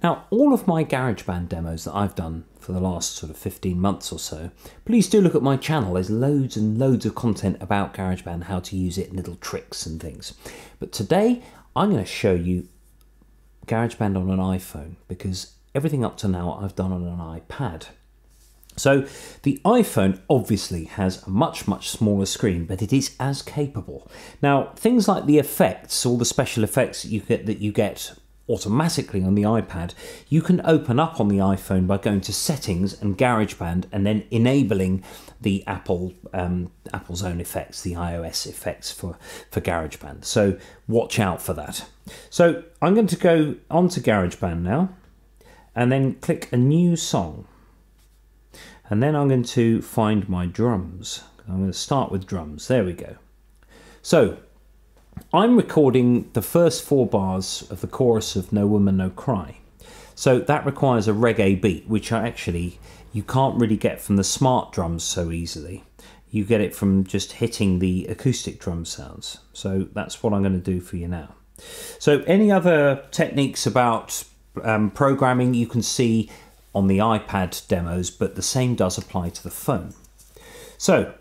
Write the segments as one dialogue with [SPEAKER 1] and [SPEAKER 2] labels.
[SPEAKER 1] Now, all of my GarageBand demos that I've done for the last sort of 15 months or so, please do look at my channel. There's loads and loads of content about GarageBand, how to use it, and little tricks and things. But today, I'm going to show you GarageBand on an iPhone, because everything up to now I've done on an iPad. So the iPhone obviously has a much smaller screen, but it is as capable. Now, things like the effects, all the special effects that you get automatically on the iPad, you can open up on the iPhone by going to Settings and GarageBand and then enabling the Apple's own effects, the iOS effects for GarageBand. So watch out for that. So I'm going to go onto GarageBand now and then click a new song. And then I'm going to find my drums. I'm going to start with drums. There we go. So I'm recording the first 4 bars of the chorus of No Woman, No Cry. So that requires a reggae beat, which you can't really get from the smart drums so easily. You get it from just hitting the acoustic drum sounds. So that's what I'm going to do for you now. So any other techniques about programming you can see on the iPad demos, but the same does apply to the phone. So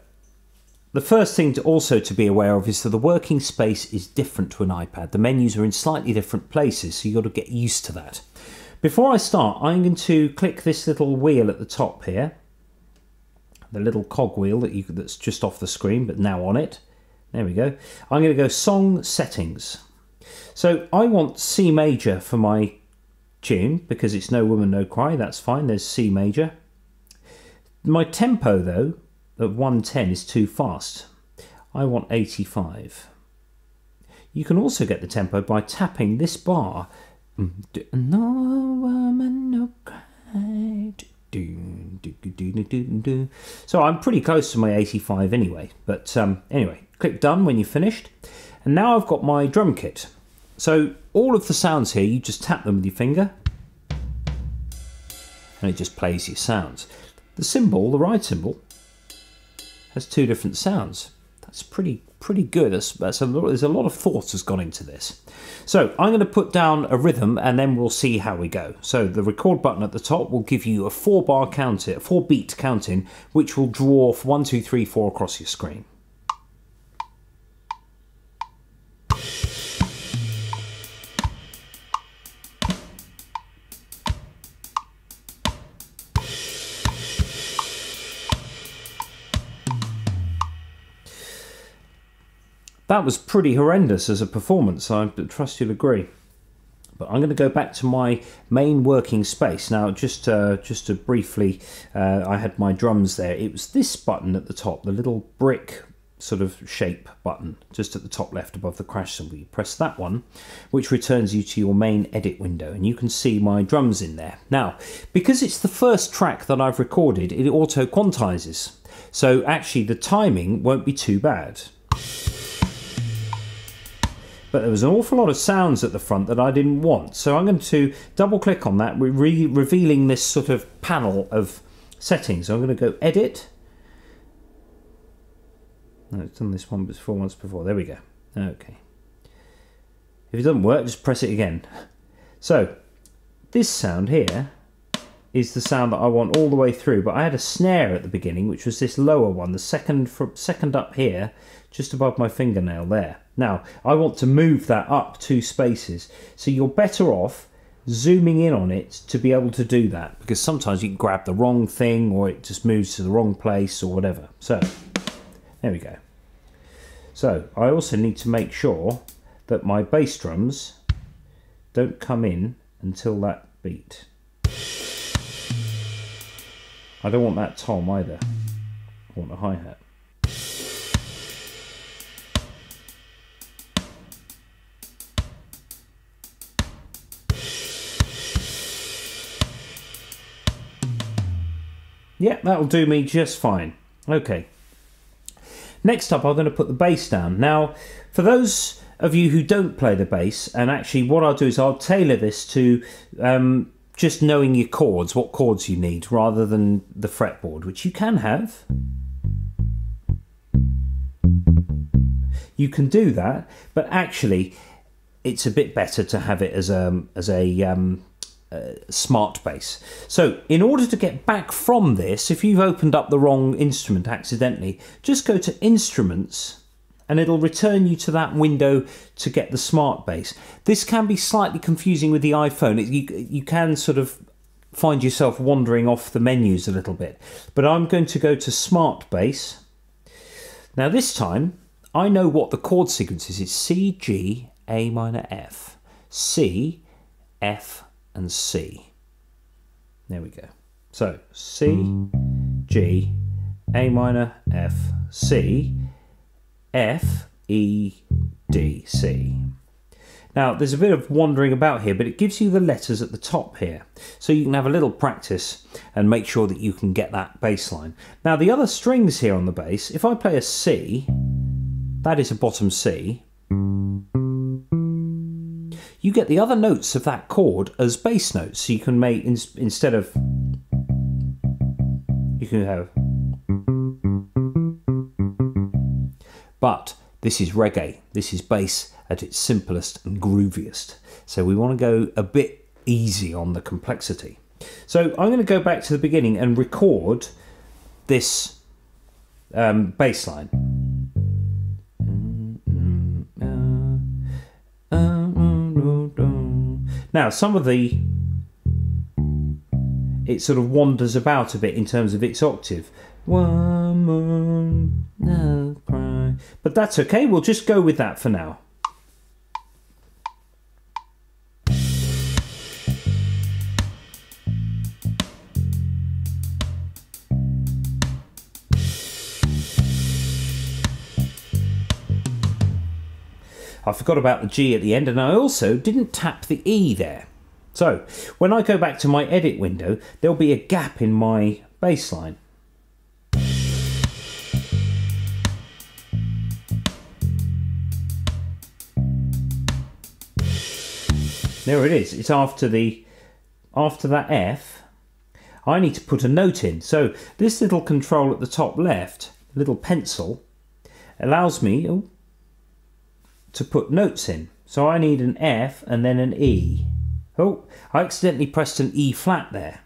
[SPEAKER 1] the first thing to be aware of is that the working space is different to an iPad. The menus are in slightly different places, so you've got to get used to that. Before I start, I'm going to click this little wheel at the top here, the little cog wheel that's just off the screen, but now on it. There we go. I'm going to go Song Settings. So I want C major for my tune, because it's No Woman, No Cry. That's fine, there's C major. My tempo though of 110 is too fast. I want 85. You can also get the tempo by tapping this bar. No woman, no cry. So I'm pretty close to my 85 anyway, but anyway, click done when you're finished. And now I've got my drum kit. So all of the sounds here, you just tap them with your finger and it just plays your sounds. The cymbal, the ride cymbal, has 2 different sounds. That's pretty good. There's a lot of thought has gone into this. So I'm going to put down a rhythm and then we'll see how we go. So the record button at the top will give you a 4 beat counting, which will draw 1, 2, 3, 4 across your screen. That was pretty horrendous as a performance, I trust you'll agree. But I'm going to go back to my main working space. Now, just to briefly, I had my drums there. It was this button at the top, the little brick sort of shape button, just at the top left above the crash cymbal. You press that one, which returns you to your main edit window, and you can see my drums in there. Now, because it's the first track that I've recorded, it auto quantizes. So actually the timing won't be too bad. But there was an awful lot of sounds at the front that I didn't want. So I'm going to double click on that, revealing this sort of panel of settings. So I'm going to go Edit. No, it's done this one before, once before. There we go. Okay. If it doesn't work, just press it again. So this sound here is the sound that I want all the way through. But I had a snare at the beginning, which was this lower one, the second up here, just above my fingernail there. Now, I want to move that up 2 spaces. So you're better off zooming in on it to be able to do that, because sometimes you can grab the wrong thing or it just moves to the wrong place or whatever. So, there we go. So, I also need to make sure that my bass drums don't come in until that beat. I don't want that tom either. I want a hi-hat. Yeah, that'll do me just fine. Okay. Next up, I'm going to put the bass down. Now, for those of you who don't play the bass, and actually what I'll do is I'll tailor this to just knowing your chords, what chords you need, rather than the fretboard, which you can have. You can do that, but actually it's a bit better to have it as a smart bass. So in order to get back from this, if you've opened up the wrong instrument accidentally, just go to Instruments and it'll return you to that window to get the smart bass. This can be slightly confusing with the iPhone. You can sort of find yourself wandering off the menus a little bit. But I'm going to go to smart bass. Now this time I know what the chord sequence is. It's C, G, A minor, F, C, F and C. There we go. So C, G, A minor, F, C, F, E, D, C. Now there's a bit of wandering about here, but it gives you the letters at the top here. So you can have a little practice and make sure that you can get that bass line. Now the other strings here on the bass, if I play a C, that is a bottom C. You get the other notes of that chord as bass notes. So you can make, instead of, you can have, but this is reggae. This is bass at its simplest and grooviest. So we want to go a bit easy on the complexity. So I'm going to go back to the beginning and record this bass line. Now, some of it sort of wanders about a bit in terms of its octave. One more, no cry. But that's okay, we'll just go with that for now. I forgot about the G at the end, and I also didn't tap the E there. So when I go back to my edit window, there'll be a gap in my bass line. There it is. It's after that F. I need to put a note in. So this little control at the top left, little pencil, allows me to put notes in. So I need an F and then an E. Oh, I accidentally pressed an E flat there.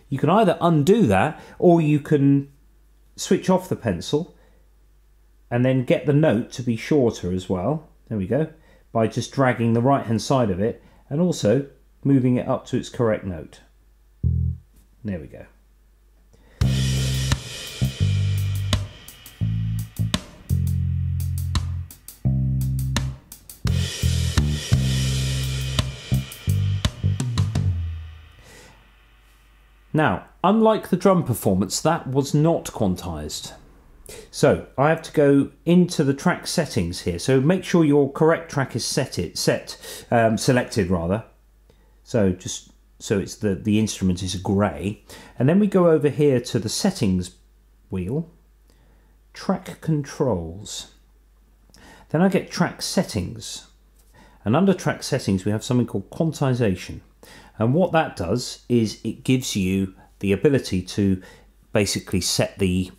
[SPEAKER 1] You can either undo that, or you can switch off the pencil and then get the note to be shorter as well. There we go. By just dragging the right hand side of it and also moving it up to its correct note. There we go. Now, unlike the drum performance, that was not quantized. So I have to go into the track settings here. So make sure your correct track is selected rather. So just so it's the instrument is grey, and then we go over here to the settings wheel, track controls. Then I get track settings, and under track settings we have something called quantization. And what that does is it gives you the ability to basically set the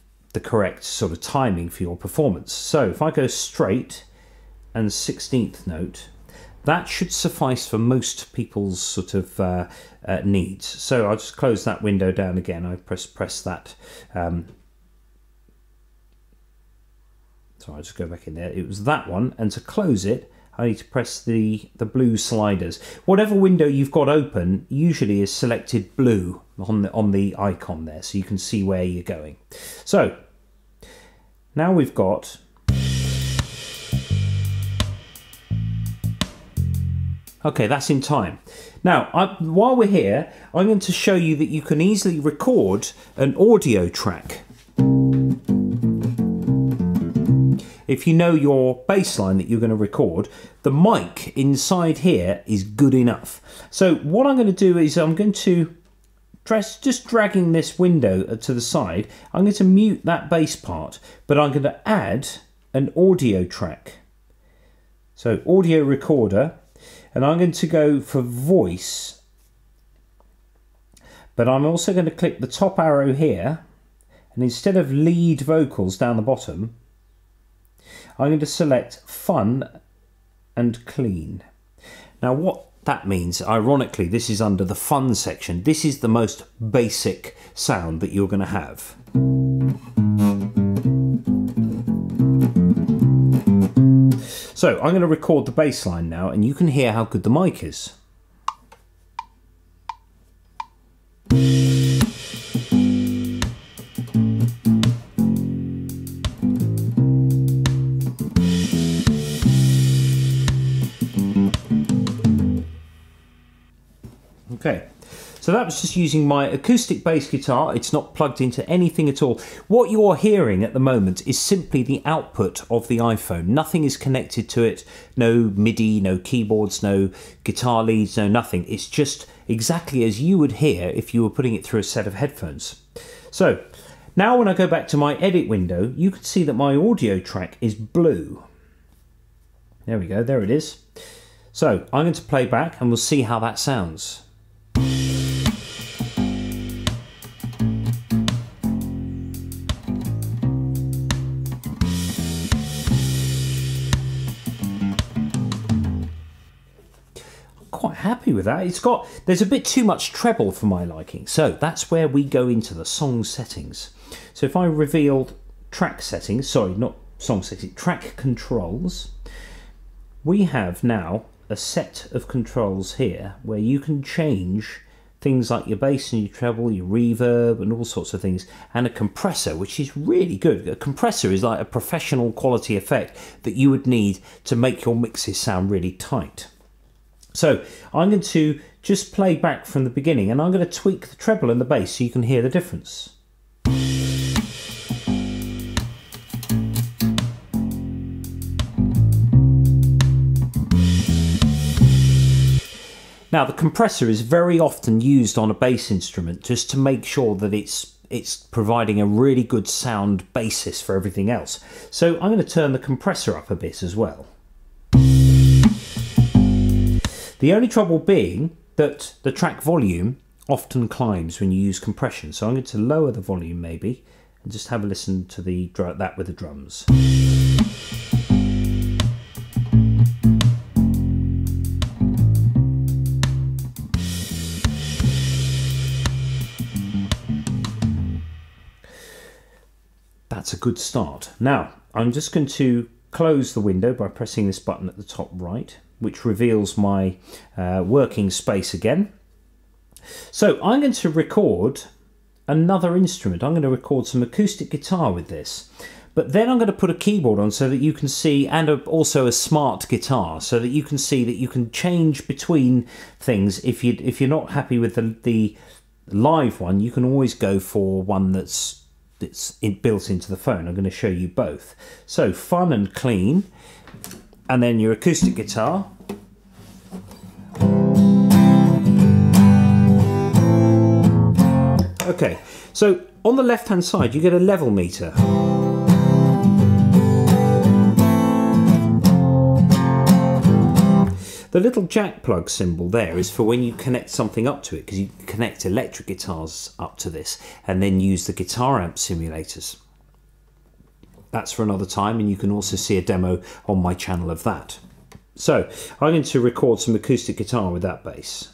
[SPEAKER 1] correct sort of timing for your performance. So if I go straight and 16th note, that should suffice for most people's sort of needs. So I'll just close that window down again. I press that. So I'll just go back in there. It was that one, and to close it, I need to press the blue sliders. Whatever window you've got open usually is selected blue on the icon there, so you can see where you're going. So now we've got okay, that's in time. Now, while we're here, I'm going to show you that you can easily record an audio track. If you know your bass line that you're going to record, the mic inside here is good enough. So what I'm going to do is I'm going to just dragging this window to the side, I'm going to mute that bass part, but I'm going to add an audio track. So audio recorder, and I'm going to go for voice, but I'm also going to click the top arrow here, and instead of lead vocals down the bottom, I'm going to select fun and clean. Now what that means, ironically, this is under the fun section. This is the most basic sound that you're going to have. So I'm going to record the bass line now, and you can hear how good the mic is. Okay, so that was just using my acoustic bass guitar. It's not plugged into anything at all. What you're hearing at the moment is simply the output of the iPhone. Nothing is connected to it. No MIDI, no keyboards, no guitar leads, no nothing. It's just exactly as you would hear if you were putting it through a set of headphones. So now when I go back to my edit window, you can see that my audio track is blue. There we go, there it is. So I'm going to play back and we'll see how that sounds. Quite happy with that. There's a bit too much treble for my liking, so that's where we go into the song settings. So if I reveal track settings, sorry, not song settings, track controls, we have now a set of controls here where you can change things like your bass and your treble, your reverb and all sorts of things, and a compressor, which is really good. A compressor is like a professional quality effect that you would need to make your mixes sound really tight. So I'm going to just play back from the beginning, and I'm going to tweak the treble and the bass so you can hear the difference. Now the compressor is very often used on a bass instrument just to make sure that it's providing a really good sound basis for everything else. So I'm going to turn the compressor up a bit as well. The only trouble being that the track volume often climbs when you use compression, so I'm going to lower the volume maybe and just have a listen to that with the drums. That's a good start. Now I'm just going to close the window by pressing this button at the top right, which reveals my working space again. So I'm going to record another instrument. I'm going to record some acoustic guitar with this, but then I'm going to put a keyboard on so that you can see, and also a smart guitar, so that you can see that you can change between things. If you're not happy with the live one, you can always go for one that's built into the phone. I'm going to show you both. So fun and clean, and then your acoustic guitar. Okay, so on the left hand side you get a level meter. The little jack plug symbol there is for when you connect something up to it, because you connect electric guitars up to this and then use the guitar amp simulators. That's for another time, and you can also see a demo on my channel of that. So I'm going to record some acoustic guitar with that bass.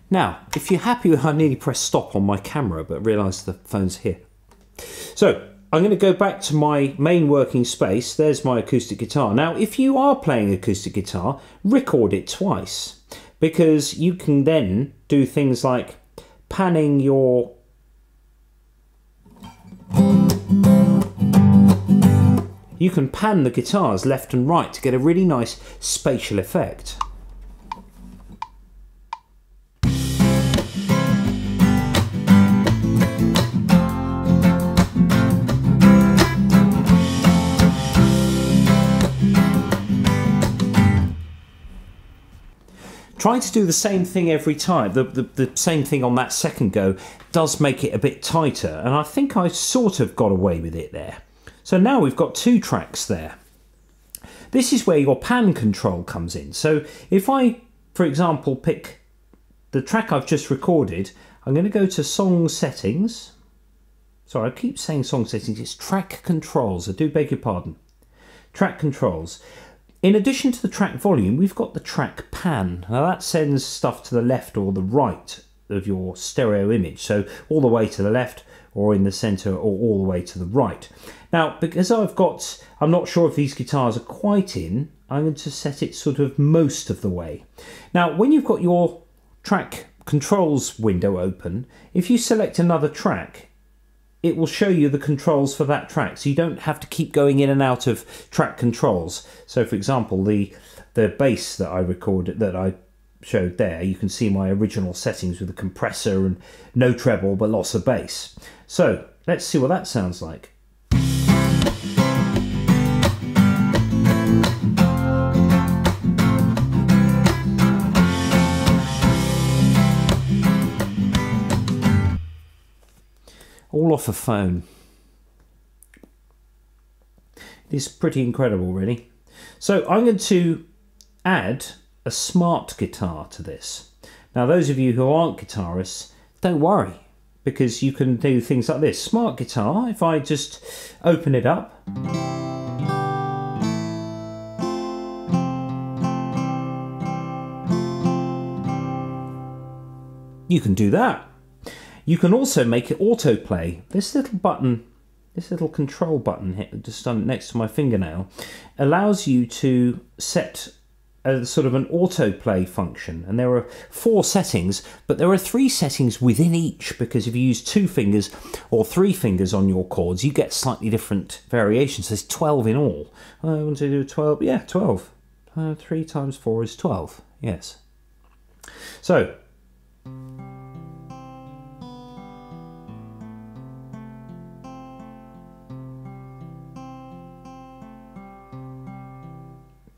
[SPEAKER 1] Now, if you're happy with, I nearly pressed stop on my camera, but realised the phone's here. So I'm going to go back to my main working space. There's my acoustic guitar. Now, if you are playing acoustic guitar, record it twice, because you can then do things like panning your... You can pan the guitars left and right to get a really nice spatial effect. Trying to do the same thing every time, the same thing on that second go, does make it a bit tighter, and I think I sort of got away with it there. So now we've got two tracks there. this is where your pan control comes in. So if I, for example, pick the track I've just recorded, I'm going to go to Song Settings. Sorry, I keep saying Song Settings. It's Track Controls. I do beg your pardon. Track Controls. In addition to the track volume, we've got the track pan. Now that sends stuff to the left or the right of your stereo image. So all the way to the left or in the center or all the way to the right. Now, because I'm not sure if these guitars are quite in, I'm going to set it sort of most of the way. Now, when you've got your track controls window open, if you select another track, it will show you the controls for that track, so you don't have to keep going in and out of track controls. So for example, the bass that I recorded, that I showed there, you can see my original settings with the compressor and no treble but lots of bass. So let's see what that sounds like. All off a phone. It's pretty incredible, really. So I'm going to add a smart guitar to this. Now, those of you who aren't guitarists, don't worry, because you can do things like this. Smart guitar, if I just open it up, you can do that. You can also make it autoplay. This little button, this little control button here, just next to my fingernail, allows you to set a sort of an autoplay function. And there are 4 settings, but there are 3 settings within each, because if you use 2 fingers or 3 fingers on your chords, you get slightly different variations. There's 12 in all. I want to do 12. Yeah, 12. 3 times 4 is 12. Yes. So,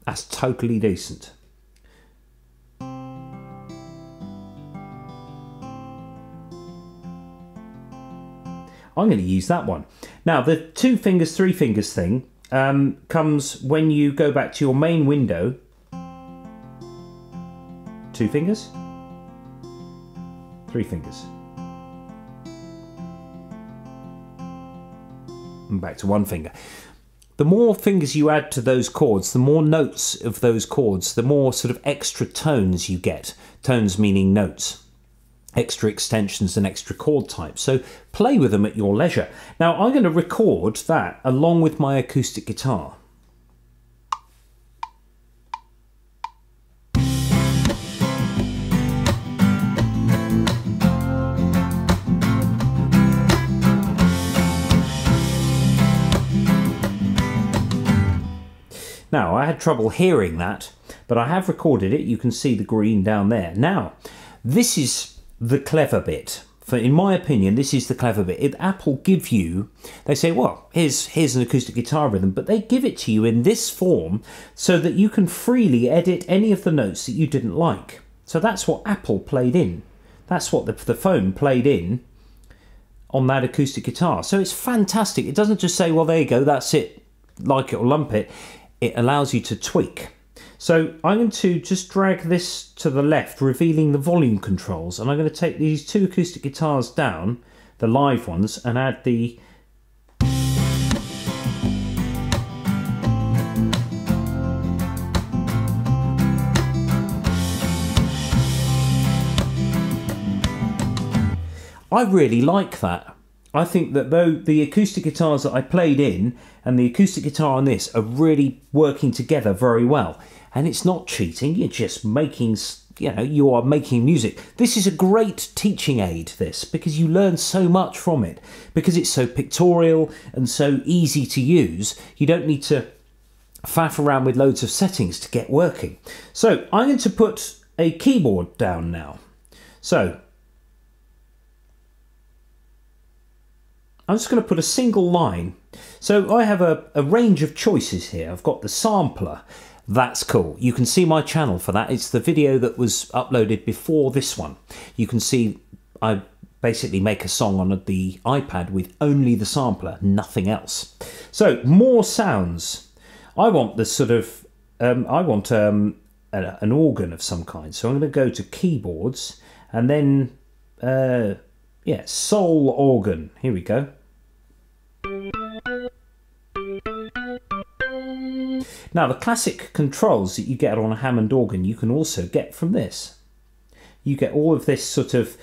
[SPEAKER 1] that's totally decent. I'm going to use that one. Now, the 2 fingers, 3 fingers thing comes when you go back to your main window. 2 fingers, 3 fingers. And back to 1 finger. The more fingers you add to those chords, the more notes of those chords, the more sort of extra tones you get. Tones meaning notes. Extra extensions and extra chord types. So play with them at your leisure. Now I'm going to record that along with my acoustic guitar. Now, I had trouble hearing that, but I have recorded it. You can see the green down there. Now, this is the clever bit. In my opinion, this is the clever bit. If Apple give you, they say, well, here's an acoustic guitar rhythm, but they give it to you in this form so that you can freely edit any of the notes that you didn't like. So that's what Apple played in. That's what the phone played in on that acoustic guitar. So it's fantastic. It doesn't just say, well, there you go, that's it, like it or lump it. It allows you to tweak. So I'm going to just drag this to the left, revealing the volume controls, and I'm going to take these 2 acoustic guitars down, the live ones, and add the I really like that. I think that though the acoustic guitars that I played in and the acoustic guitar on this are really working together very well. And it's not cheating, you're just making, you are making music. This is a great teaching aid, this, because you learn so much from it. Because it's so pictorial and so easy to use, you don't need to faff around with loads of settings to get working. So I'm going to put a keyboard down now. So I'm just going to put a single line. So I have a range of choices here. I've got the sampler. That's cool. You can see my channel for that. It's the video that was uploaded before this one. You can see I basically make a song on the iPad with only the sampler, nothing else. So more sounds. I want the sort of I want an organ of some kind. So I'm going to go to keyboards and then, yeah, soul organ. Here we go. Now, the classic controls that you get on a Hammond organ, you can also get from this. You get all of this sort of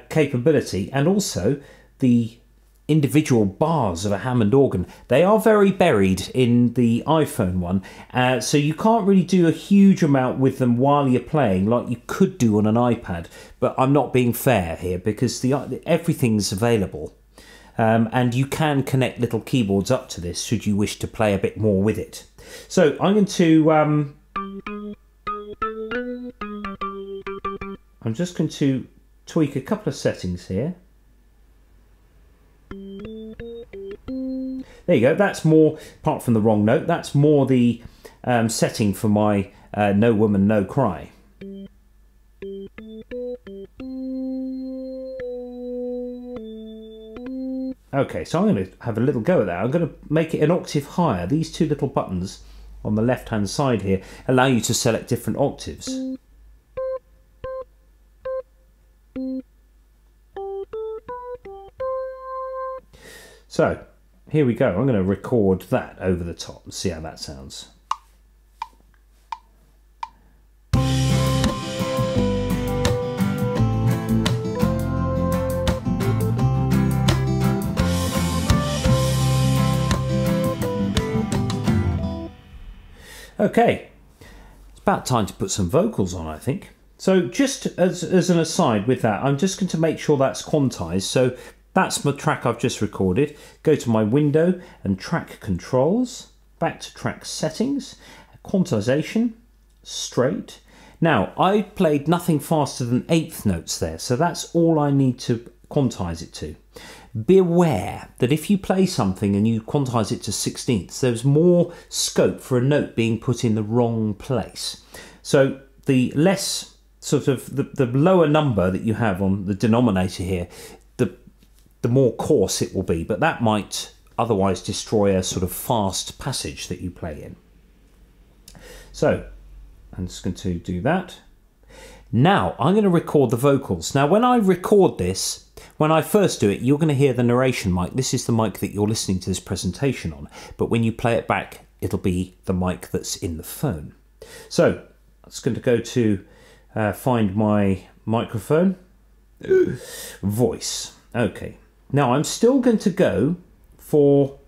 [SPEAKER 1] capability, and also the individual bars of a Hammond organ. They are very buried in the iPhone one, so you can't really do a huge amount with them while you're playing like you could do on an iPad. But I'm not being fair here, because everything's available. And you can connect little keyboards up to this should you wish to play a bit more with it. So I'm going to I'm just going to tweak a couple of settings here. There you go. That's more, apart from the wrong note, that's more the setting for my No Woman No Cry. Okay, so I'm going to have a little go at that. I'm going to make it an octave higher. These two little buttons on the left hand side here allow you to select different octaves. So here we go. I'm going to record that over the top and see how that sounds. Okay, it's about time to put some vocals on, I think. So just as an aside with that, I'm just going to make sure that's quantized. So that's my track I've just recorded. Go to my window and track controls, back to track settings, quantization, straight. Now, I played nothing faster than 1/8 notes there, so that's all I need to quantize it to. Beware that if you play something and you quantize it to 16ths, there's more scope for a note being put in the wrong place. So the less sort of the lower number that you have on the denominator here, the more coarse it will be, but that might otherwise destroy a sort of fast passage that you play in. So I'm just going to do that. Now I'm going to record the vocals. Now when I record this, when I first do it, you're going to hear the narration mic. This is the mic that you're listening to this presentation on. But when you play it back, it'll be the mic that's in the phone. So I'm just going to go to find my microphone. Voice. Okay. Now I'm still going to go for,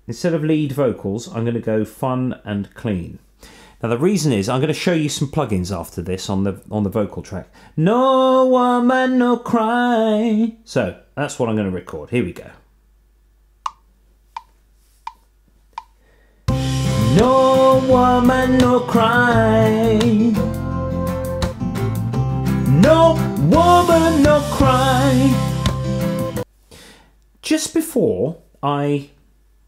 [SPEAKER 1] instead of lead vocals, I'm going to go fun and clean. Now the reason is I'm going to show you some plugins after this on the vocal track. No woman, no cry. So that's what I'm going to record. Here we go. No woman, no cry. No woman, no cry. Just before I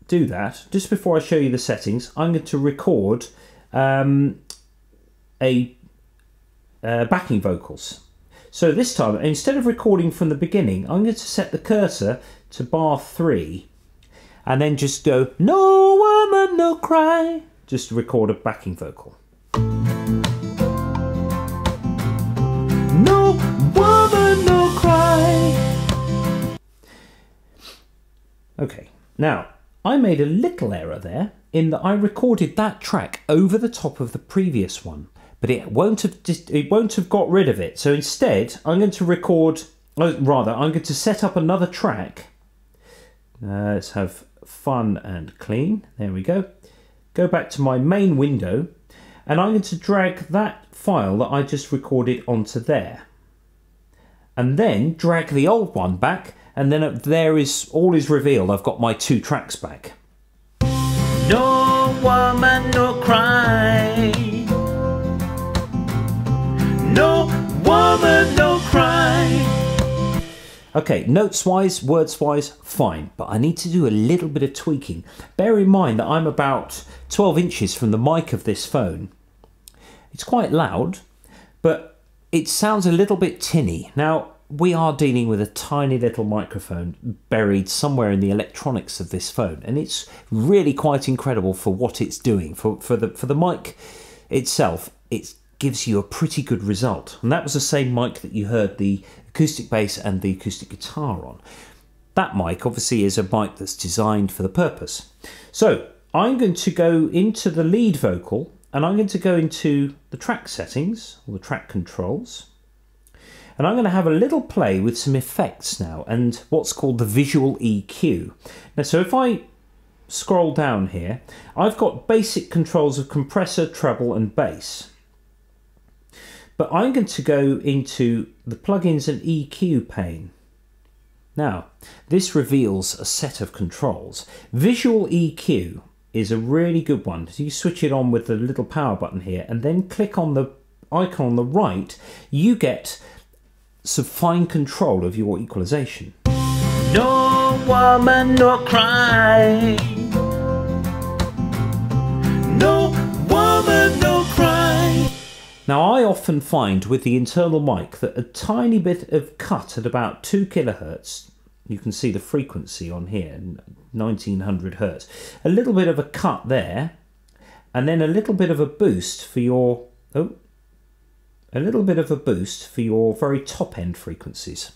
[SPEAKER 1] do that, just before I show you the settings, I'm going to record backing vocals. So this time, instead of recording from the beginning, I'm going to set the cursor to bar 3 and then just go no woman no cry, just to record a backing vocal. No woman no cry. Okay, now I made a little error there in that I recorded that track over the top of the previous one, but it won't have got rid of it. So instead, I'm going to record, I'm going to set up another track. Let's have fun and clean. There we go. Go back to my main window, and I'm going to drag that file that I just recorded onto there, and then drag the old one back, and then there is all is revealed. I've got my 2 tracks back. No woman, no cry. No woman, no cry. Okay, notes-wise, words-wise, fine, but I need to do a little bit of tweaking. Bear in mind that I'm about 12 inches from the mic of this phone. It's quite loud, but it sounds a little bit tinny. Now, we are dealing with a tiny little microphone buried somewhere in the electronics of this phone, and it's really quite incredible for what it's doing. For the mic itself, it gives you a pretty good result. And that was the same mic that you heard the acoustic bass and the acoustic guitar on. That mic obviously is a mic that's designed for the purpose. So I'm going to go into the lead vocal, and I'm going to go into the track settings, or the track controls. And I'm going to have a little play with some effects now, and what's called the visual EQ. Now, so if I scroll down here, I've got basic controls of compressor, treble and bass. But I'm going to go into the plugins and EQ pane. Now, this reveals a set of controls. Visual EQ is a really good one. So you switch it on with the little power button here, and then click on the icon on the right, you get some fine control of your equalization. No woman, no cry. No woman, no cry. Now, I often find with the internal mic that a tiny bit of cut at about 2 kilohertz, you can see the frequency on here, 1900 hertz, a little bit of a cut there, and then a little bit of a boost for your, very top end frequencies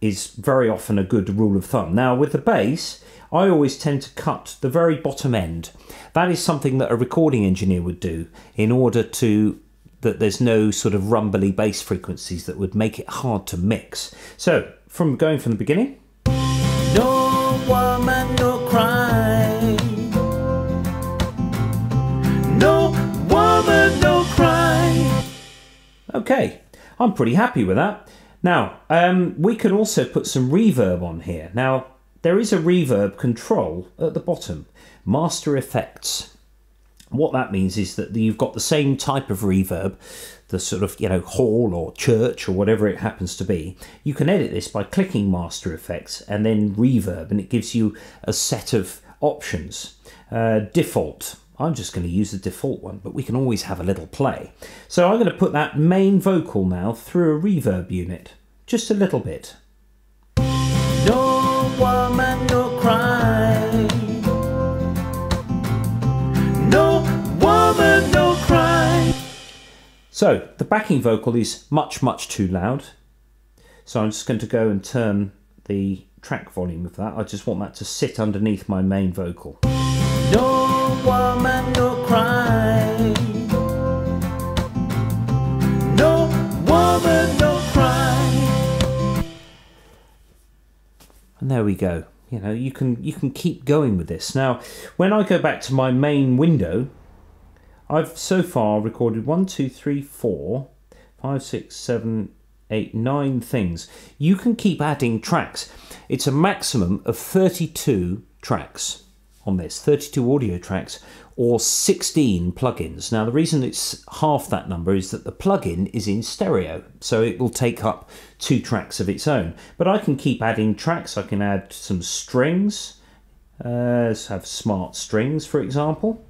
[SPEAKER 1] is very often a good rule of thumb. Now with the bass, I always tend to cut the very bottom end. That is something that a recording engineer would do in order to that there's no sort of rumbly bass frequencies that would make it hard to mix. So going from the beginning. No woman, no cry. No woman, no cry. Okay, I'm pretty happy with that. Now, we can also put some reverb on here. Now, there is a reverb control at the bottom, master effects. What that means is that you've got the same type of reverb, the sort of, hall or church or whatever it happens to be. You can edit this by clicking master effects and then reverb, and it gives you a set of options. Default. I'm just going to use the default one, but we can always have a little play. So I'm going to put that main vocal now through a reverb unit, just a little bit. No woman, no cry. No woman, no cry. So the backing vocal is much, much too loud. So I'm just going to go and turn the track volume of that. I just want that to sit underneath my main vocal. No woman, no cry. No woman, no cry. And there we go. You can keep going with this. Now, when I go back to my main window, I've so far recorded 1, 2, 3, 4, 5, 6, 7, 8, 9 things. You can keep adding tracks. It's a maximum of 32 tracks on this, 32 audio tracks or 16 plugins. Now the reason it's half that number is that the plugin is in stereo, so it will take up 2 tracks of its own. But I can keep adding tracks. I can add some strings. Let's have smart strings, for example.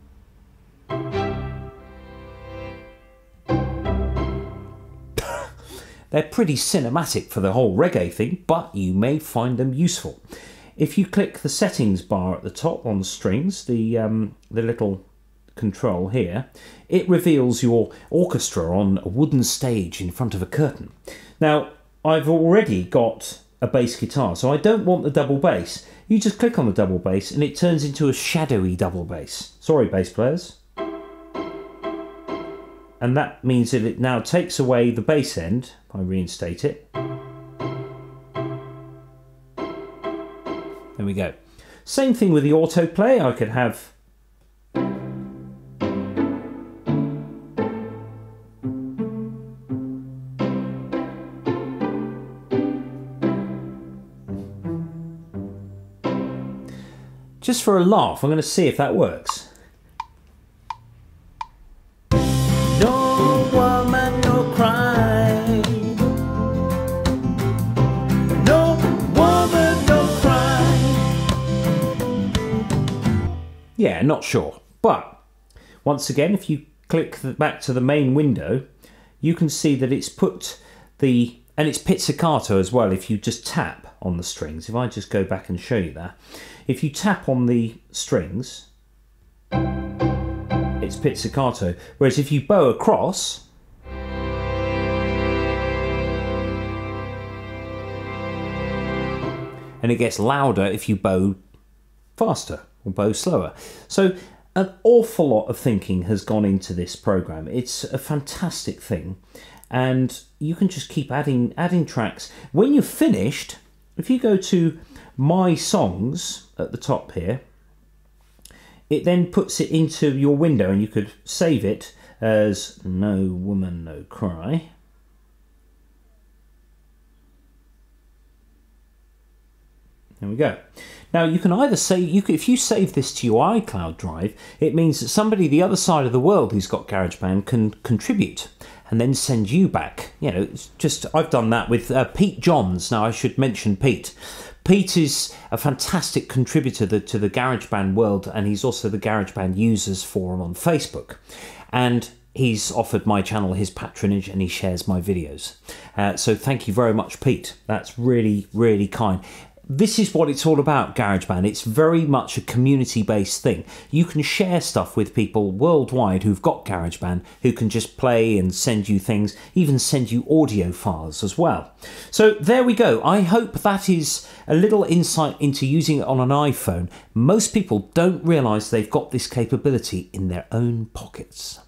[SPEAKER 1] They're pretty cinematic for the whole reggae thing, but you may find them useful. If you click the settings bar at the top on the strings, the little control here, it reveals your orchestra on a wooden stage in front of a curtain. Now, I've already got a bass guitar, so I don't want the double bass. You just click on the double bass and it turns into a shadowy double bass. Sorry, bass players. And that means that it now takes away the bass end. If I reinstate it. There we go. Same thing with the autoplay. I could have just for a laugh, I'm going to see if that works. No woman, no cry. No woman, no cry. Yeah, not sure. But once again, if you click back to the main window, you can see that it's put the And it's pizzicato as well if you just tap on the strings. If I just go back and show you that. If you tap on the strings, it's pizzicato. Whereas if you bow across, and it gets louder if you bow faster or bow slower. So an awful lot of thinking has gone into this program. It's a fantastic thing, and you can just keep adding tracks. When you're finished, if you go to My Songs at the top here, it then puts it into your window, and you could save it as No Woman No Cry. There we go. Now you can either say, if you save this to your iCloud drive, it means that somebody the other side of the world who's got GarageBand can contribute and then send you back. You know, it's just, I've done that with Pete Johns. Now I should mention Pete. Pete is a fantastic contributor to the GarageBand world, and he's also the GarageBand Users Forum on Facebook. And he's offered my channel his patronage, and he shares my videos. So thank you very much, Pete. That's really, really kind. This is what it's all about, GarageBand. It's very much a community-based thing. You can share stuff with people worldwide who've got GarageBand, who can just play and send you things, even send you audio files as well. So there we go. I hope that is a little insight into using it on an iPhone. Most people don't realise they've got this capability in their own pockets.